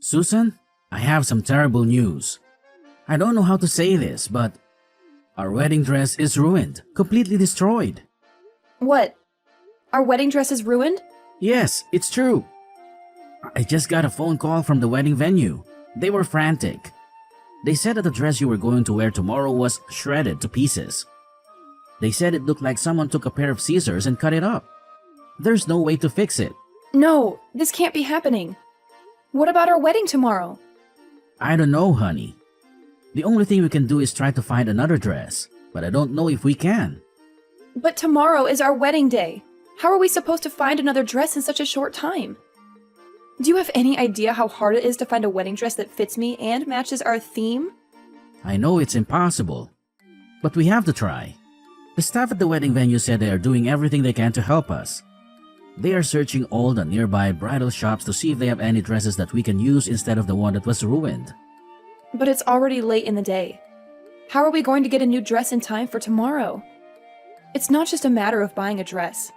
Susan, I have some terrible news. I don't know how to say this, but our wedding dress is ruined, completely destroyed. What? Our wedding dress is ruined? Yes, it's true. I just got a phone call from the wedding venue. They were frantic. They said that the dress you were going to wear tomorrow was shredded to pieces. They said it looked like someone took a pair of scissors and cut it up. There's no way to fix it. No, this can't be happening. What about our wedding tomorrow? I don't know, honey. The only thing we can do is try to find another dress, but I don't know if we can. But tomorrow is our wedding day. How are we supposed to find another dress in such a short time? Do you have any idea how hard it is to find a wedding dress that fits me and matches our theme? I know it's impossible, but we have to try. The staff at the wedding venue said they are doing everything they can to help us. They are searching all the nearby bridal shops to see if they have any dresses that we can use instead of the one that was ruined. But it's already late in the day. How are we going to get a new dress in time for tomorrow? It's not just a matter of buying a dress.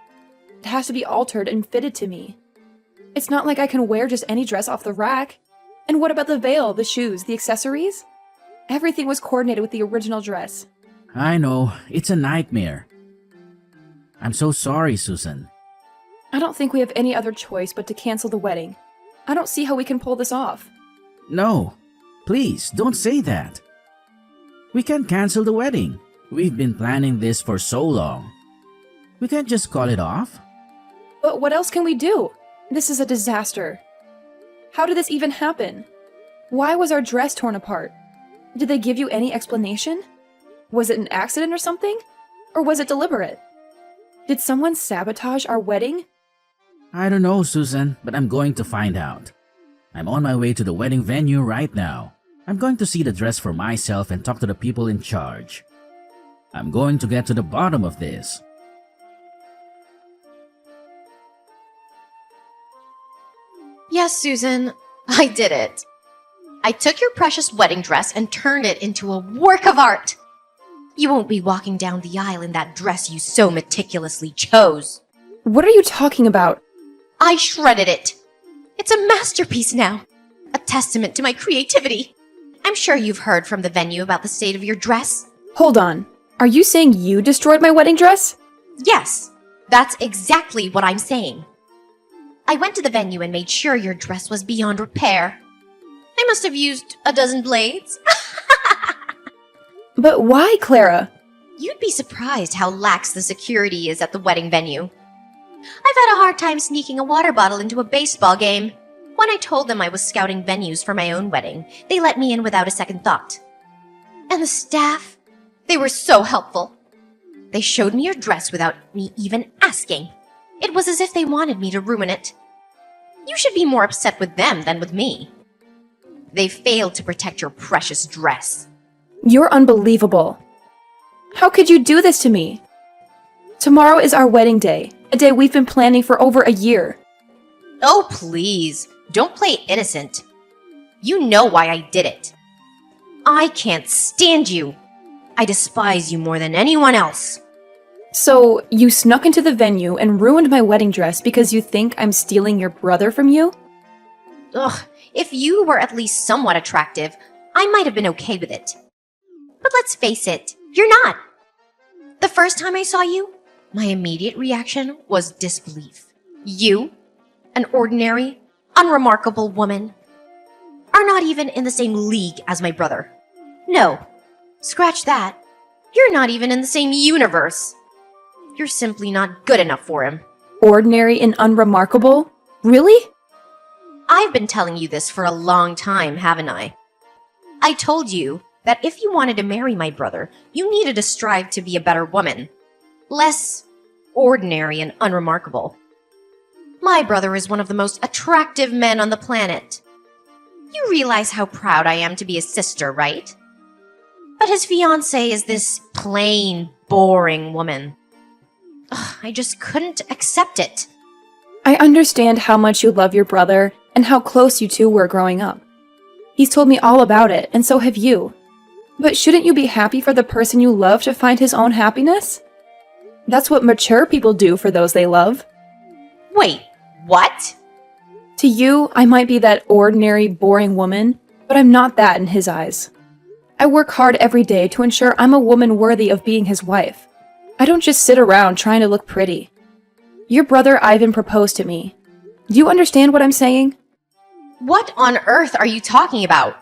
It has to be altered and fitted to me. It's not like I can wear just any dress off the rack. And what about the veil, the shoes, the accessories? Everything was coordinated with the original dress. I know, it's a nightmare. I'm so sorry, Susan. I don't think we have any other choice but to cancel the wedding. I don't see how we can pull this off. No, please don't say that. We can't cancel the wedding. We've been planning this for so long. We can't just call it off. But what else can we do? This is a disaster. How did this even happen? Why was our dress torn apart? Did they give you any explanation? Was it an accident or something? Or was it deliberate? Did someone sabotage our wedding? I don't know, Susan, but I'm going to find out. I'm on my way to the wedding venue right now. I'm going to see the dress for myself and talk to the people in charge. I'm going to get to the bottom of this. Yes, Susan, I did it. I took your precious wedding dress and turned it into a work of art. You won't be walking down the aisle in that dress you so meticulously chose. What are you talking about? I shredded it. It's a masterpiece now, a testament to my creativity. I'm sure you've heard from the venue about the state of your dress. Hold on. Are you saying you destroyed my wedding dress? Yes, that's exactly what I'm saying. I went to the venue and made sure your dress was beyond repair. I must have used a dozen blades. But why, Clara? You'd be surprised how lax the security is at the wedding venue. I've had a hard time sneaking a water bottle into a baseball game. When I told them I was scouting venues for my own wedding, they let me in without a second thought. And the staff, they were so helpful. They showed me your dress without me even asking. It was as if they wanted me to ruin it. You should be more upset with them than with me. They failed to protect your precious dress. You're unbelievable. How could you do this to me? Tomorrow is our wedding day, a day we've been planning for over a year. Oh, please, don't play innocent. You know why I did it. I can't stand you. I despise you more than anyone else. So, you snuck into the venue and ruined my wedding dress because you think I'm stealing your brother from you? Ugh, if you were at least somewhat attractive, I might have been okay with it. But let's face it, you're not. The first time I saw you, my immediate reaction was disbelief. You, an ordinary, unremarkable woman, are not even in the same league as my brother. No, scratch that. You're not even in the same universe. You're simply not good enough for him. Ordinary and unremarkable? Really? I've been telling you this for a long time, haven't I? I told you that if you wanted to marry my brother, you needed to strive to be a better woman. Less ordinary and unremarkable. My brother is one of the most attractive men on the planet. You realize how proud I am to be his sister, right? But his fiancée is this plain, boring woman. Ugh, I just couldn't accept it. I understand how much you love your brother and how close you two were growing up. He's told me all about it, and so have you. But shouldn't you be happy for the person you love to find his own happiness? That's what mature people do for those they love. Wait, what? To you, I might be that ordinary, boring woman, but I'm not that in his eyes. I work hard every day to ensure I'm a woman worthy of being his wife. I don't just sit around trying to look pretty. Your brother Ivan proposed to me. Do you understand what I'm saying? What on earth are you talking about?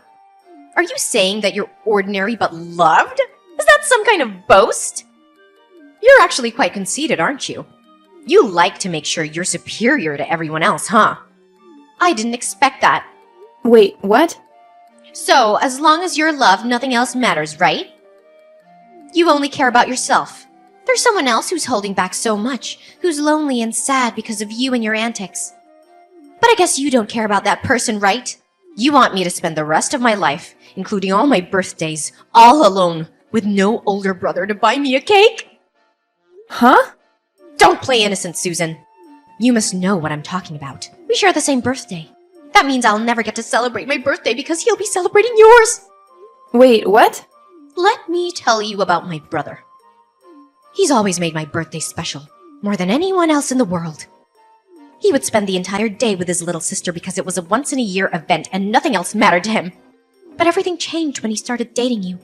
Are you saying that you're ordinary but loved? Is that some kind of boast? You're actually quite conceited, aren't you? You like to make sure you're superior to everyone else, huh? I didn't expect that. Wait, what? So, as long as you're loved, nothing else matters, right? You only care about yourself. There's someone else who's holding back so much, who's lonely and sad because of you and your antics. But I guess you don't care about that person, right? You want me to spend the rest of my life, including all my birthdays, all alone, with no older brother to buy me a cake? Huh? Don't play innocent, Susan. You must know what I'm talking about. We share the same birthday. That means I'll never get to celebrate my birthday because he'll be celebrating yours. Wait, what? Let me tell you about my brother. He's always made my birthday special, more than anyone else in the world. He would spend the entire day with his little sister because it was a once-in-a-year event and nothing else mattered to him. But everything changed when he started dating you.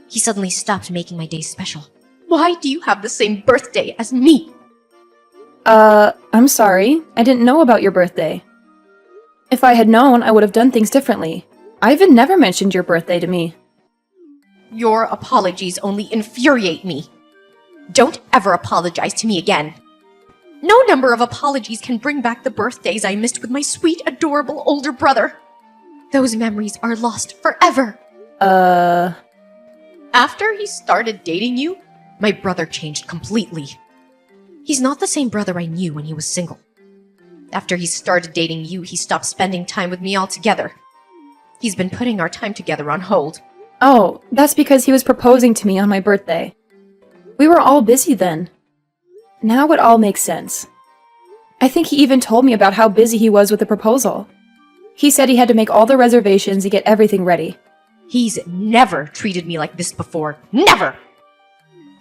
He suddenly stopped making my day special. Why do you have the same birthday as me? I'm sorry. I didn't know about your birthday. If I had known, I would have done things differently. Ivan never mentioned your birthday to me. Your apologies only infuriate me. Don't ever apologize to me again. No number of apologies can bring back the birthdays I missed with my sweet, adorable older brother. Those memories are lost forever. After he started dating you, my brother changed completely. He's not the same brother I knew when he was single. After he started dating you, he stopped spending time with me altogether. He's been putting our time together on hold. Oh, that's because he was proposing to me on my birthday. We were all busy then. Now it all makes sense. I think he even told me about how busy he was with the proposal. He said he had to make all the reservations and get everything ready. He's never treated me like this before. Never!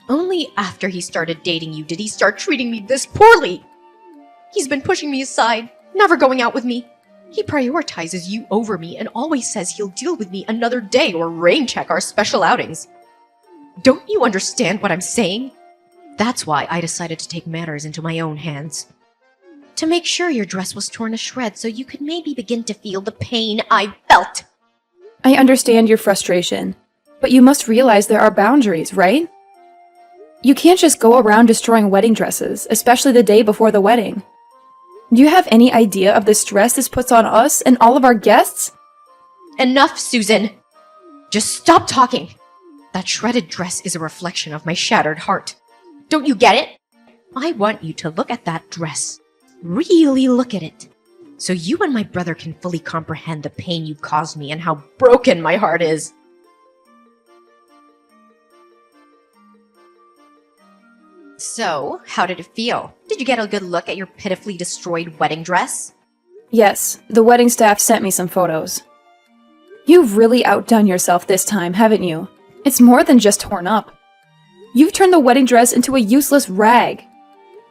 Only after he started dating you did he start treating me this poorly. He's been pushing me aside, never going out with me. He prioritizes you over me and always says he'll deal with me another day or rain check our special outings. Don't you understand what I'm saying? That's why I decided to take matters into my own hands. To make sure your dress was torn to shreds so you could maybe begin to feel the pain I felt. I understand your frustration, but you must realize there are boundaries, right? You can't just go around destroying wedding dresses, especially the day before the wedding. Do you have any idea of the stress this puts on us and all of our guests? Enough, Susan! Just stop talking! That shredded dress is a reflection of my shattered heart. Don't you get it? I want you to look at that dress. Really look at it. So you and my brother can fully comprehend the pain you caused me and how broken my heart is. So, how did it feel? Did you get a good look at your pitifully destroyed wedding dress? Yes, the wedding staff sent me some photos. You've really outdone yourself this time, haven't you? It's more than just torn up. You've turned the wedding dress into a useless rag.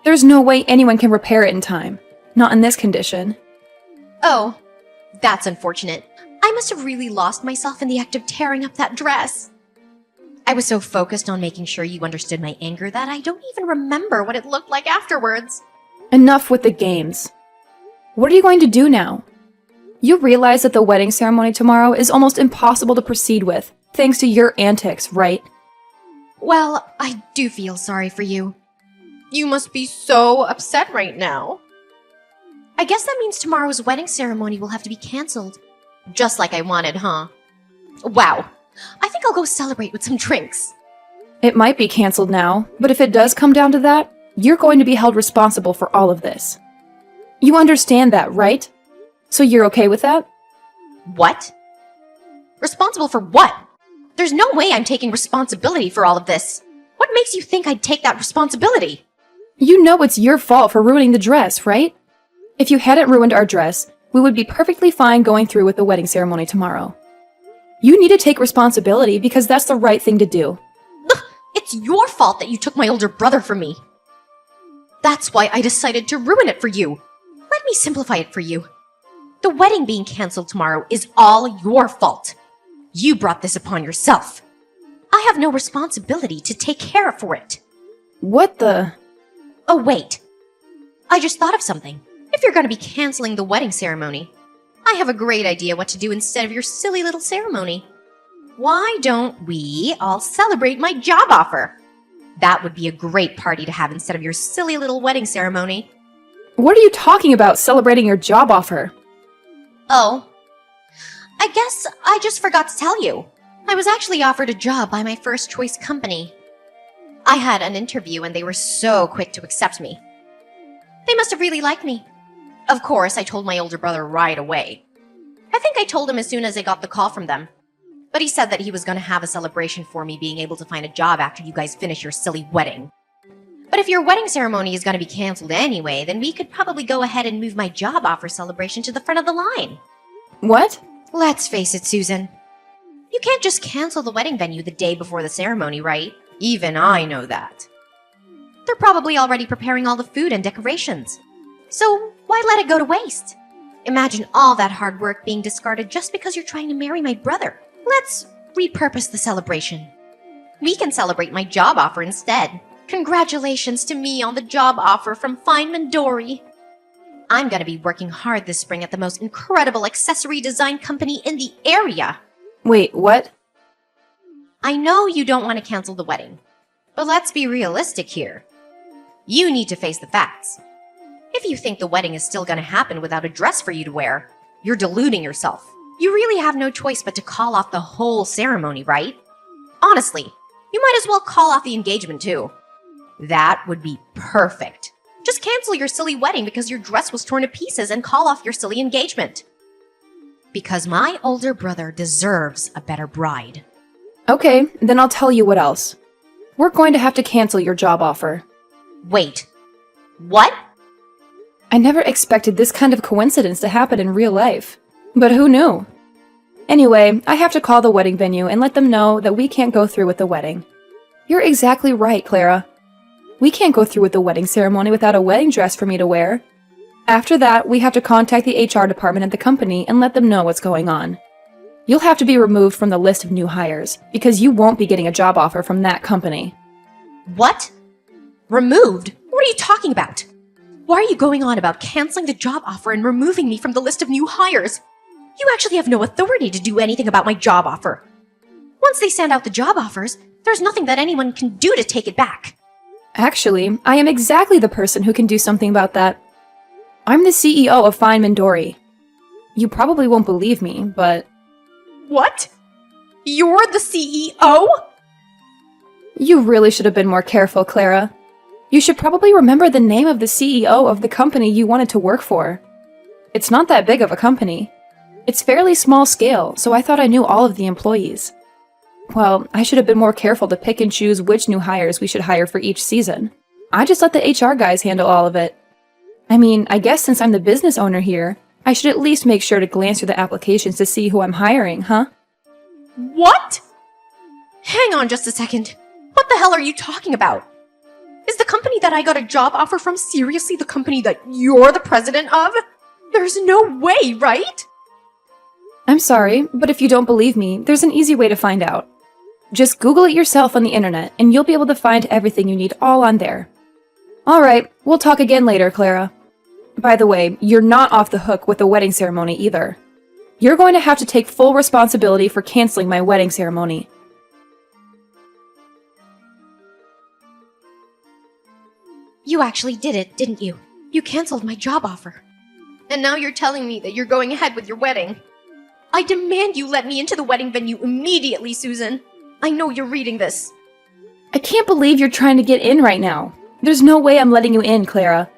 There's no way anyone can repair it in time. Not in this condition. Oh, that's unfortunate. I must have really lost myself in the act of tearing up that dress. I was so focused on making sure you understood my anger that I don't even remember what it looked like afterwards. Enough with the games. What are you going to do now? You realize that the wedding ceremony tomorrow is almost impossible to proceed with, thanks to your antics, right? Well, I do feel sorry for you. You must be so upset right now. I guess that means tomorrow's wedding ceremony will have to be cancelled. Just like I wanted, huh? Wow. I think I'll go celebrate with some drinks. It might be cancelled now, but if it does come down to that, you're going to be held responsible for all of this. You understand that, right? So you're okay with that? What? Responsible for what? There's no way I'm taking responsibility for all of this. What makes you think I'd take that responsibility? You know it's your fault for ruining the dress, right? If you hadn't ruined our dress, we would be perfectly fine going through with the wedding ceremony tomorrow. You need to take responsibility because that's the right thing to do. It's your fault that you took my older brother from me. That's why I decided to ruin it for you. Let me simplify it for you. The wedding being canceled tomorrow is all your fault. You brought this upon yourself. I have no responsibility to take care for it. What the? Oh, wait. I just thought of something. If you're going to be canceling the wedding ceremony, I have a great idea what to do instead of your silly little ceremony. Why don't we all celebrate my job offer? That would be a great party to have instead of your silly little wedding ceremony. What are you talking about, celebrating your job offer? Oh, I guess I just forgot to tell you. I was actually offered a job by my first choice company. I had an interview and they were so quick to accept me. They must have really liked me. Of course, I told my older brother right away. I think I told him as soon as I got the call from them. But he said that he was going to have a celebration for me being able to find a job after you guys finish your silly wedding. But if your wedding ceremony is going to be canceled anyway, then we could probably go ahead and move my job offer celebration to the front of the line. What? Let's face it, Susan. You can't just cancel the wedding venue the day before the ceremony, right? Even I know that. They're probably already preparing all the food and decorations. So why let it go to waste? Imagine all that hard work being discarded just because you're trying to marry my brother. Let's repurpose the celebration. We can celebrate my job offer instead. Congratulations to me on the job offer from Feynman Dory. I'm going to be working hard this spring at the most incredible accessory design company in the area. Wait, what? I know you don't want to cancel the wedding, but let's be realistic here. You need to face the facts. If you think the wedding is still going to happen without a dress for you to wear, you're deluding yourself. You really have no choice but to call off the whole ceremony, right? Honestly, you might as well call off the engagement too. That would be perfect. Just cancel your silly wedding because your dress was torn to pieces and call off your silly engagement. Because my older brother deserves a better bride. Okay, then I'll tell you what else. We're going to have to cancel your job offer. Wait. What? I never expected this kind of coincidence to happen in real life. But who knew? Anyway, I have to call the wedding venue and let them know that we can't go through with the wedding. You're exactly right, Clara. We can't go through with the wedding ceremony without a wedding dress for me to wear. After that, we have to contact the HR department at the company and let them know what's going on. You'll have to be removed from the list of new hires, because you won't be getting a job offer from that company. What? Removed? What are you talking about? Why are you going on about canceling the job offer and removing me from the list of new hires? You actually have no authority to do anything about my job offer. Once they send out the job offers, there's nothing that anyone can do to take it back. Actually, I am exactly the person who can do something about that. I'm the CEO of Feynman Dory. You probably won't believe me, but... What? You're the CEO? You really should have been more careful, Clara. You should probably remember the name of the CEO of the company you wanted to work for. It's not that big of a company. It's fairly small scale, so I thought I knew all of the employees. Well, I should have been more careful to pick and choose which new hires we should hire for each season. I just let the HR guys handle all of it. I mean, I guess since I'm the business owner here, I should at least make sure to glance through the applications to see who I'm hiring, huh? What? Hang on just a second. What the hell are you talking about? Is the company that I got a job offer from seriously the company that you're the president of? There's no way, right? I'm sorry, but if you don't believe me, there's an easy way to find out. Just Google it yourself on the internet, and you'll be able to find everything you need all on there. Alright, we'll talk again later, Clara. By the way, you're not off the hook with the wedding ceremony either. You're going to have to take full responsibility for canceling my wedding ceremony. You actually did it, didn't you? You canceled my job offer. And now you're telling me that you're going ahead with your wedding. I demand you let me into the wedding venue immediately, Susan. I know you're reading this. I can't believe you're trying to get in right now. There's no way I'm letting you in, Clara.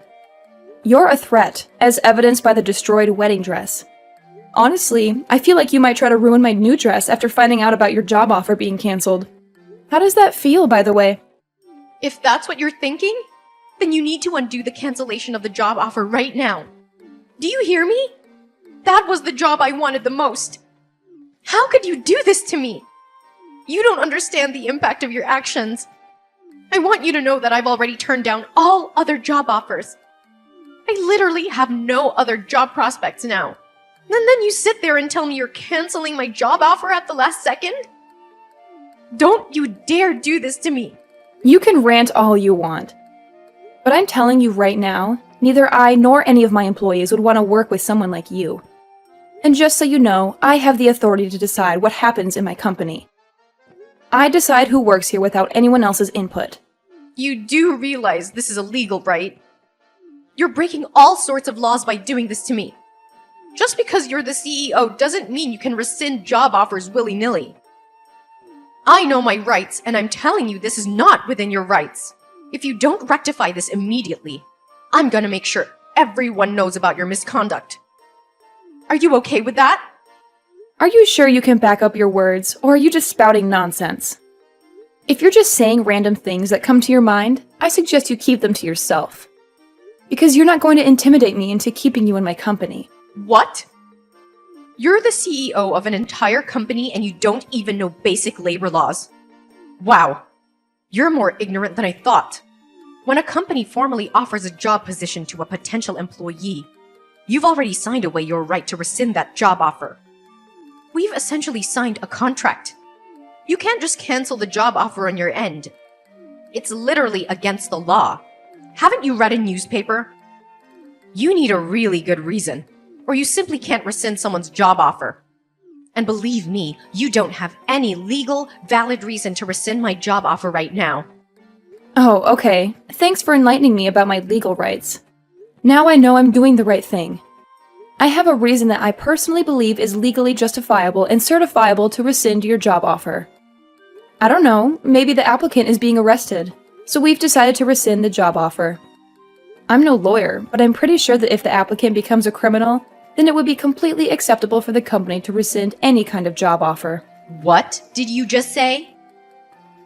You're a threat, as evidenced by the destroyed wedding dress. Honestly, I feel like you might try to ruin my new dress after finding out about your job offer being canceled. How does that feel, by the way? If that's what you're thinking, then you need to undo the cancellation of the job offer right now. Do you hear me? That was the job I wanted the most. How could you do this to me? You don't understand the impact of your actions. I want you to know that I've already turned down all other job offers. I literally have no other job prospects now. And then you sit there and tell me you're canceling my job offer at the last second? Don't you dare do this to me. You can rant all you want. But I'm telling you right now, neither I nor any of my employees would want to work with someone like you. And just so you know, I have the authority to decide what happens in my company. I decide who works here without anyone else's input. You do realize this is illegal, right? You're breaking all sorts of laws by doing this to me. Just because you're the CEO doesn't mean you can rescind job offers willy-nilly. I know my rights, and I'm telling you this is not within your rights. If you don't rectify this immediately, I'm gonna make sure everyone knows about your misconduct. Are you okay with that? Are you sure you can back up your words, or are you just spouting nonsense? If you're just saying random things that come to your mind, I suggest you keep them to yourself. Because you're not going to intimidate me into keeping you in my company. What? You're the CEO of an entire company and you don't even know basic labor laws. Wow. You're more ignorant than I thought. When a company formally offers a job position to a potential employee, you've already signed away your right to rescind that job offer. We've essentially signed a contract. You can't just cancel the job offer on your end. It's literally against the law. Haven't you read a newspaper? You need a really good reason, or you simply can't rescind someone's job offer. And believe me, you don't have any legal, valid reason to rescind my job offer right now. Oh, okay. Thanks for enlightening me about my legal rights. Now I know I'm doing the right thing. I have a reason that I personally believe is legally justifiable and certifiable to rescind your job offer. I don't know, maybe the applicant is being arrested, so we've decided to rescind the job offer. I'm no lawyer, but I'm pretty sure that if the applicant becomes a criminal, then it would be completely acceptable for the company to rescind any kind of job offer. What did you just say?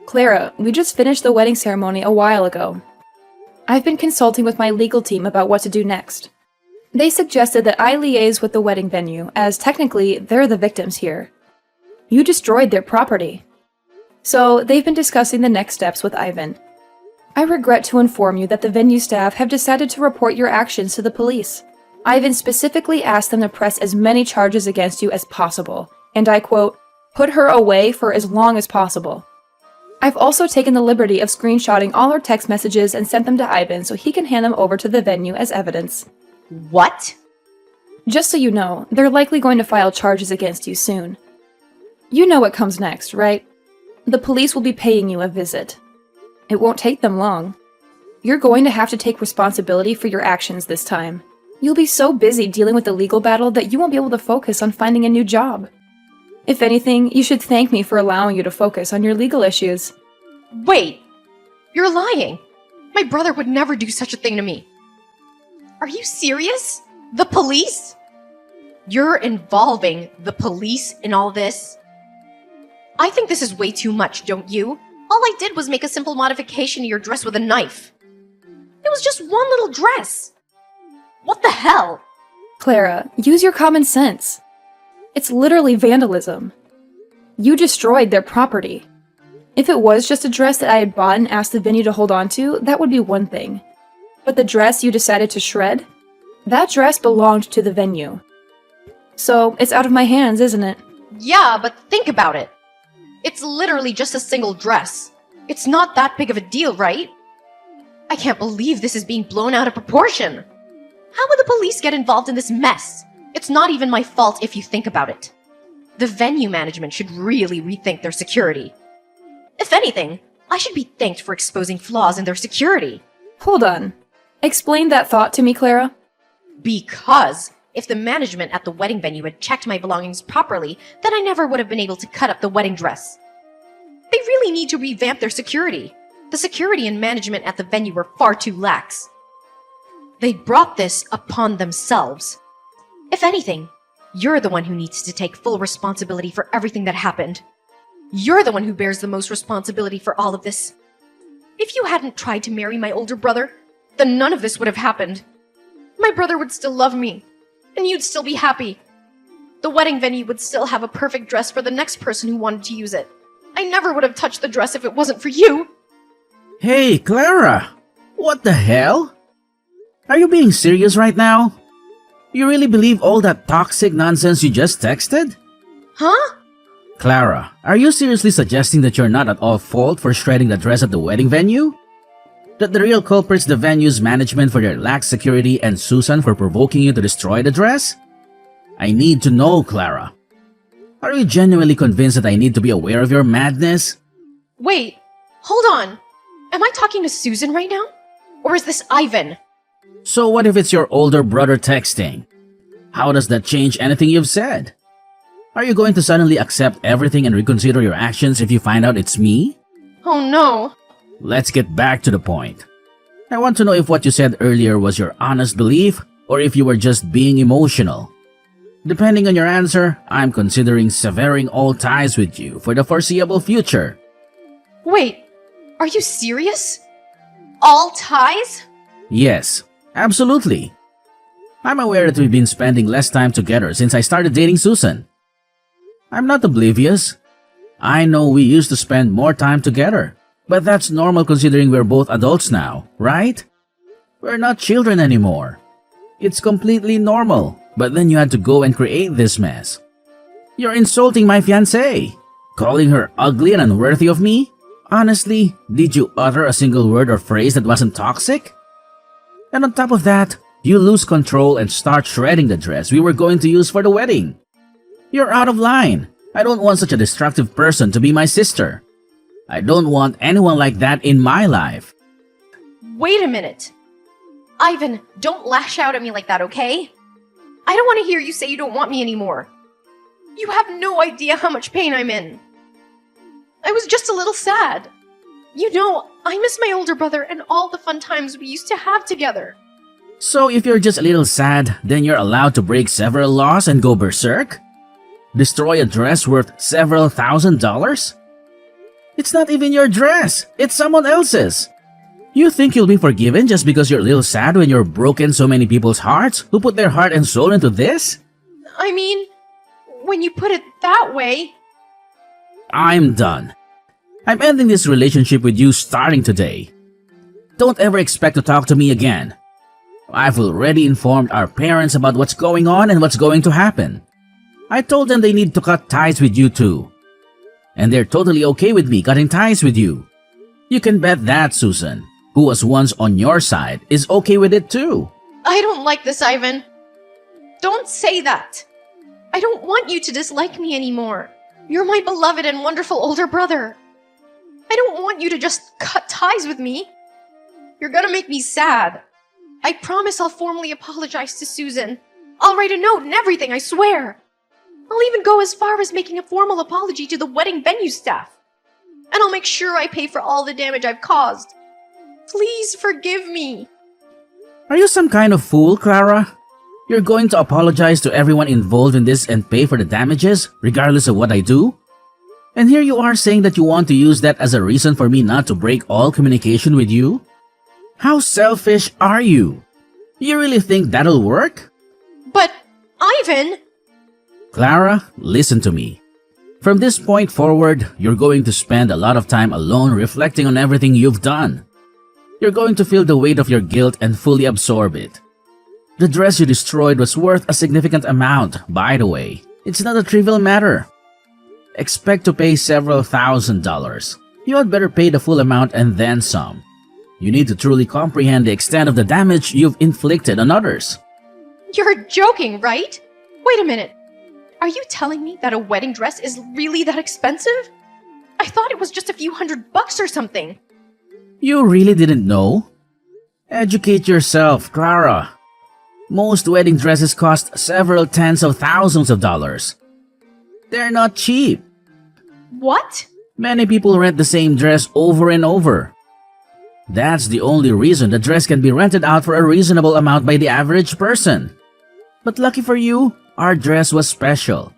Clara, we just finished the wedding ceremony a while ago. I've been consulting with my legal team about what to do next. They suggested that I liaise with the wedding venue, as technically they're the victims here. You destroyed their property. So they've been discussing the next steps with Ivan. I regret to inform you that the venue staff have decided to report your actions to the police. Ivan specifically asked them to press as many charges against you as possible, and I quote, "put her away for as long as possible." I've also taken the liberty of screenshotting all our text messages and sent them to Ivan so he can hand them over to the venue as evidence. What? Just so you know, they're likely going to file charges against you soon. You know what comes next, right? The police will be paying you a visit. It won't take them long. You're going to have to take responsibility for your actions this time. You'll be so busy dealing with the legal battle that you won't be able to focus on finding a new job. If anything, you should thank me for allowing you to focus on your legal issues. Wait! You're lying! My brother would never do such a thing to me. Are you serious? The police? You're involving the police in all this? I think this is way too much, don't you? All I did was make a simple modification to your dress with a knife. It was just one little dress. What the hell? Clara, use your common sense. It's literally vandalism. You destroyed their property. If it was just a dress that I had bought and asked the venue to hold on to, that would be one thing. But the dress you decided to shred? That dress belonged to the venue. So, it's out of my hands, isn't it? Yeah, but think about it. It's literally just a single dress. It's not that big of a deal, right? I can't believe this is being blown out of proportion. How would the police get involved in this mess? It's not even my fault if you think about it. The venue management should really rethink their security. If anything, I should be thanked for exposing flaws in their security. Hold on. Explain that thought to me, Clara. Because if the management at the wedding venue had checked my belongings properly, then I never would have been able to cut up the wedding dress. They really need to revamp their security. The security and management at the venue were far too lax. They brought this upon themselves. If anything, you're the one who needs to take full responsibility for everything that happened. You're the one who bears the most responsibility for all of this. If you hadn't tried to marry my older brother, then none of this would have happened. My brother would still love me, and you'd still be happy. The wedding venue would still have a perfect dress for the next person who wanted to use it. I never would have touched the dress if it wasn't for you. Hey, Clara! What the hell? Are you being serious right now? You really believe all that toxic nonsense you just texted? Huh? Clara, are you seriously suggesting that you're not at all fault for shredding the dress at the wedding venue? That the real culprit's the venue's management for their lax security and Susan for provoking you to destroy the dress? I need to know, Clara. Are you genuinely convinced that I need to be aware of your madness? Wait, hold on. Am I talking to Susan right now? Or is this Ivan? So what if it's your older brother texting? How does that change anything you've said? Are you going to suddenly accept everything and reconsider your actions if you find out it's me? Oh no. Let's get back to the point. I want to know if what you said earlier was your honest belief or if you were just being emotional. Depending on your answer, I'm considering severing all ties with you for the foreseeable future. Wait, are you serious? All ties? Yes, absolutely. I'm aware that we've been spending less time together since I started dating Susan. I'm not oblivious. I know we used to spend more time together, but that's normal considering we're both adults now, right? We're not children anymore. It's completely normal, but then you had to go and create this mess. You're insulting my fiancée, calling her ugly and unworthy of me? Honestly, did you utter a single word or phrase that wasn't toxic? And on top of that, you lose control and start shredding the dress we were going to use for the wedding. You're out of line. I don't want such a destructive person to be my sister. I don't want anyone like that in my life. Wait a minute. Ivan, don't lash out at me like that, okay? I don't want to hear you say you don't want me anymore. You have no idea how much pain I'm in. I was just a little sad. You know, I miss my older brother and all the fun times we used to have together. So if you're just a little sad, then you're allowed to break several laws and go berserk? Destroy a dress worth several $1,000s? It's not even your dress, it's someone else's. You think you'll be forgiven just because you're a little sad when you're broken so many people's hearts who put their heart and soul into this? I mean, when you put it that way... I'm done. I'm ending this relationship with you starting today. Don't ever expect to talk to me again. I've already informed our parents about what's going on and what's going to happen. I told them they need to cut ties with you too. And they're totally okay with me cutting ties with you. You can bet that Susan, who was once on your side, is okay with it too. I don't like this, Ivan. Don't say that. I don't want you to dislike me anymore. You're my beloved and wonderful older brother. I don't want you to just cut ties with me. You're gonna make me sad. I promise I'll formally apologize to Susan. I'll write a note and everything, I swear. I'll even go as far as making a formal apology to the wedding venue staff. And I'll make sure I pay for all the damage I've caused. Please forgive me. Are you some kind of fool, Clara? You're going to apologize to everyone involved in this and pay for the damages, regardless of what I do? And here you are saying that you want to use that as a reason for me not to break all communication with you? How selfish are you? You really think that'll work? But, Ivan... Clara, listen to me. From this point forward, you're going to spend a lot of time alone reflecting on everything you've done. You're going to feel the weight of your guilt and fully absorb it. The dress you destroyed was worth a significant amount, by the way. It's not a trivial matter. Expect to pay several $1,000s. You had better pay the full amount and then some. You need to truly comprehend the extent of the damage you've inflicted on others. You're joking, right? Wait a minute. Are you telling me that a wedding dress is really that expensive? I thought it was just a few $100 or something. You really didn't know? Educate yourself, Clara. Most wedding dresses cost several tens of thousands of dollars. They're not cheap. What? Many people rent the same dress over and over. That's the only reason the dress can be rented out for a reasonable amount by the average person. But lucky for you, our dress was special,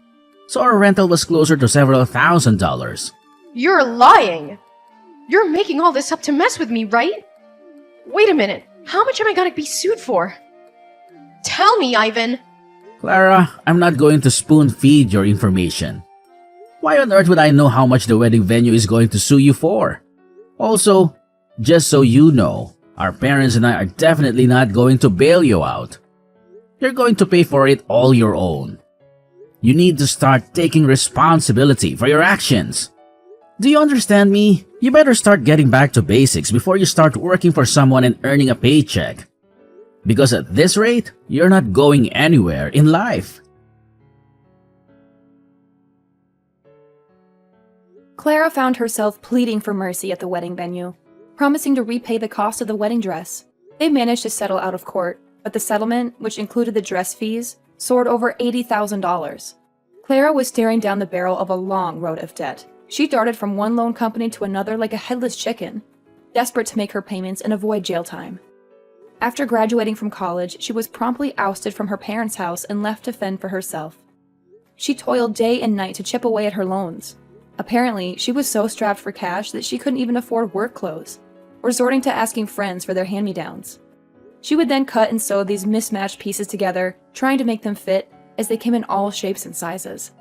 so our rental was closer to several $1,000s. You're lying. You're making all this up to mess with me, right? Wait a minute. How much am I gonna be sued for? Tell me, Ivan. Clara, I'm not going to spoon-feed your information. Why on earth would I know how much the wedding venue is going to sue you for? Also, just so you know, our parents and I are definitely not going to bail you out. You're going to pay for it all your own. You need to start taking responsibility for your actions. Do you understand me? You better start getting back to basics before you start working for someone and earning a paycheck. Because at this rate, you're not going anywhere in life. Clara found herself pleading for mercy at the wedding venue, promising to repay the cost of the wedding dress. They managed to settle out of court, but the settlement, which included the dress fees, soared over $80,000. Clara was staring down the barrel of a long road of debt. She darted from one loan company to another like a headless chicken, desperate to make her payments and avoid jail time. After graduating from college, she was promptly ousted from her parents' house and left to fend for herself. She toiled day and night to chip away at her loans. Apparently, she was so strapped for cash that she couldn't even afford work clothes, resorting to asking friends for their hand-me-downs. She would then cut and sew these mismatched pieces together, trying to make them fit, as they came in all shapes and sizes.